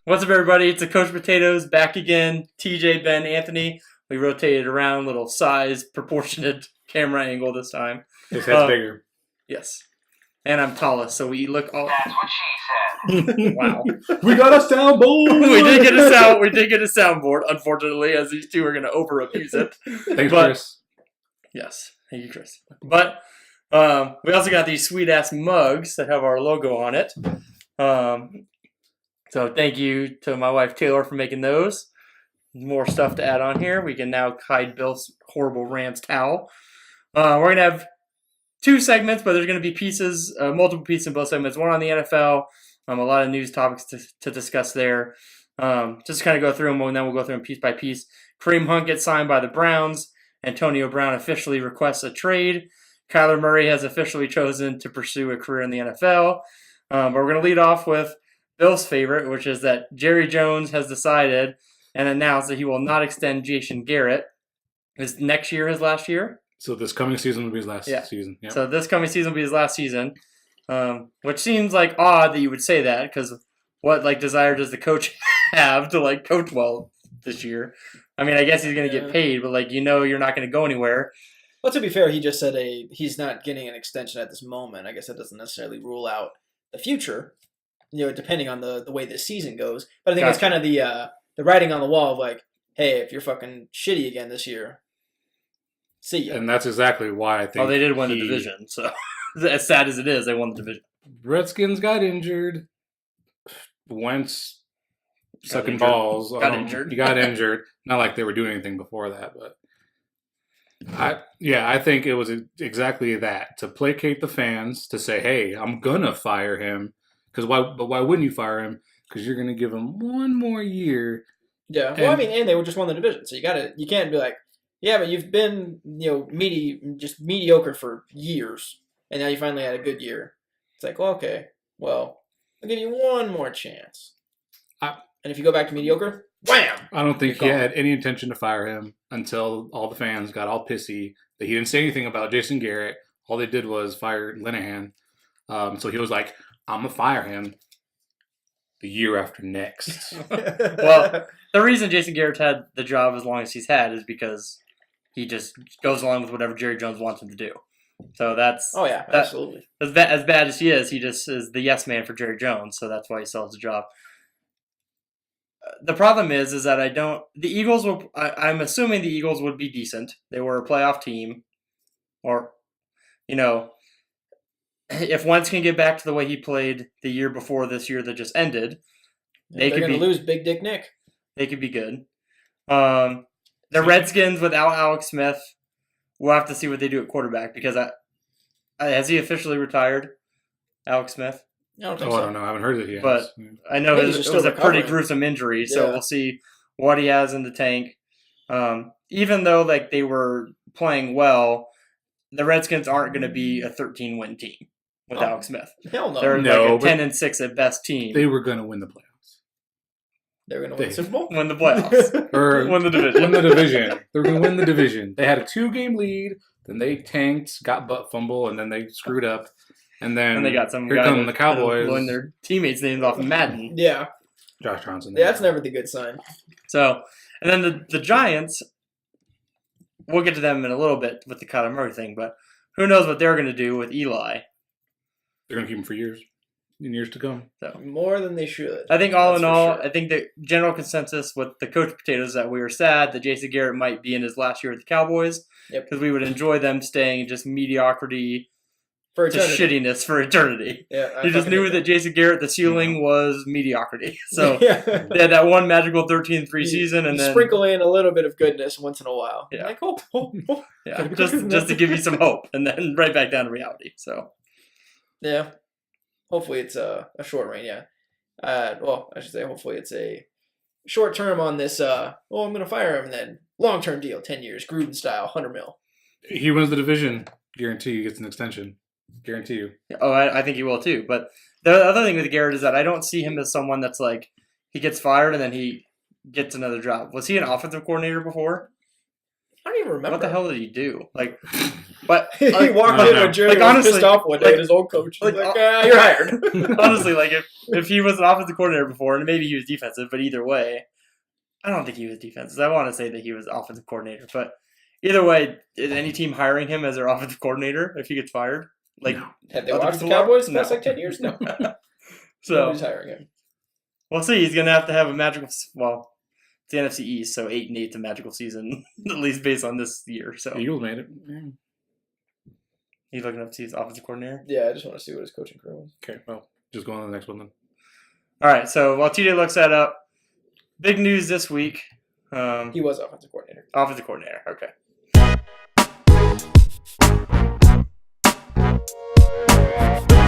What's up, everybody? It's the Coach Potatoes back again. TJ, Ben, Anthony. We rotated around, little size, proportionate camera angle this time. His head's bigger. Yes. And I'm tallest, so we look all... That's what she said. Wow. We got a soundboard! We did get a soundboard, unfortunately, as these two are going to over-abuse it. Thanks, Chris. Yes. Thank you, Chris. But we also got these sweet-ass mugs that have our logo on it. So thank you to my wife, Taylor, for making those. More stuff to add on here. We can now hide Bill's horrible Rams towel. We're going to have two segments, but there's going to be pieces, multiple pieces in both segments. One on the NFL, a lot of news topics to discuss there. Just kind of go through them, and then we'll go through them piece by piece. Kareem Hunt gets signed by the Browns. Antonio Brown officially requests a trade. Kyler Murray has officially chosen to pursue a career in the NFL. But we're going to lead off with Bill's favorite, which is that Jerry Jones has decided and announced that he will not extend Jason Garrett. Is next year his last year? So this coming season will be his last season. Yep. So this coming season will be his last season, which seems like odd that you would say that, because what desire does the coach have to coach well this year? I mean, I guess he's going to get paid, but you're not going to go anywhere. Well, to be fair, he just said he's not getting an extension at this moment. I guess that doesn't necessarily rule out the future, depending on the way this season goes. But I think it's kind of the writing on the wall of hey, if you're fucking shitty again this year, see ya. And that's exactly why I think. Oh, they did win the division, so as sad as it is, they won the division. Redskins got injured. Wentz sucking balls. Got injured. He got injured. Not like they were doing anything before that, but I think it was exactly that, to placate the fans, to say, hey, I'm gonna fire him. Because why wouldn't you fire him? Because you're gonna give him one more year. Yeah. Well, I mean, and they just won the division, so you can't be like, yeah, but you've been just mediocre for years, and now you finally had a good year. It's like, well, okay, well, I'll give you one more chance. And if you go back to mediocre, wham! I don't think he had any intention to fire him until all the fans got all pissy that he didn't say anything about Jason Garrett. All they did was fire Linehan. So he was like, I'm going to fire him the year after next. Well, the reason Jason Garrett's had the job as long as he's had is because he just goes along with whatever Jerry Jones wants him to do. So that's... Oh, yeah, absolutely. As bad as he just is the yes man for Jerry Jones, so that's why he sells the job. The problem is that the Eagles will... I'm assuming the Eagles would be decent. They were a playoff team. Or, if Wentz can get back to the way he played the year before this year that just ended, they're going to lose Big Dick Nick. They could be good. The Redskins without Alex Smith, we'll have to see what they do at quarterback, because has he officially retired, Alex Smith? I don't think so. I don't know. I haven't heard it yet. But I know it was a pretty gruesome injury, so we'll see what he has in the tank. Even though they were playing well, the Redskins aren't going to be a 13-win team with Alex Smith. Hell no. They're a 10-6 at best team. They were going to win the playoffs. They were going to win the Super Bowl? Win the playoffs. Or win the division. Win the division. They were going to win the division. They had a 2-game lead, then they tanked, got butt fumble, and then they screwed up. And then they got some here guy come the Cowboys. blowing their teammates' names off of Madden. Yeah. Josh Johnson. Yeah, that's never the good sign. So, and then the Giants, we'll get to them in a little bit with the Kyler Murray thing, but who knows what they're going to do with Eli. They're going to keep him for years to come. So more than they should. I think all in all, I think the general consensus with the Coach Potatoes is that we were sad that Jason Garrett might be in his last year with the Cowboys, because we would enjoy them staying in just mediocrity for to shittiness for eternity. Yeah, you just knew that Jason Garrett, the ceiling was mediocrity. So they had that one magical 13-3 season, and then sprinkle in a little bit of goodness once in a while. Yeah, yeah, just to give you some hope, and then right back down to reality. So yeah, hopefully it's a short reign. Yeah, well, I should say hopefully it's a short term on this. I'm going to fire him, and then long term deal, 10 years, Gruden style, $100 million. He wins the division. Guarantee he gets an extension. Guarantee you. Oh, I think he will too. But the other thing with Garrett is that I don't see him as someone that's he gets fired and then he gets another job. Was he an offensive coordinator before? I don't even remember. What the hell did he do? Like, but He walked I in don't when know. Jerry Like, was honestly, pissed off one day, like- and his old coach was like, like, "You're hired." honestly, like if he was an offensive coordinator before, and maybe he was defensive, but either way, I don't think he was defensive. I want to say that he was offensive coordinator, but either way, is any team hiring him as their offensive coordinator if he gets fired? Like, No. Have they other watched the people are? Cowboys the No. past like 10 years? No. so Nobody's hiring him. we'll see. He's gonna have to have a magical. Well, it's the NFC East, so 8-8's a magical season, at least based on this year. So Eagles made it. Yeah. he's looking up to see his offensive coordinator. Yeah, I just want to see what his coaching career was. Okay, well, just go on to the next one then. All right. So while TJ looks that up, big news this week. He was offensive coordinator. Offensive coordinator. Okay.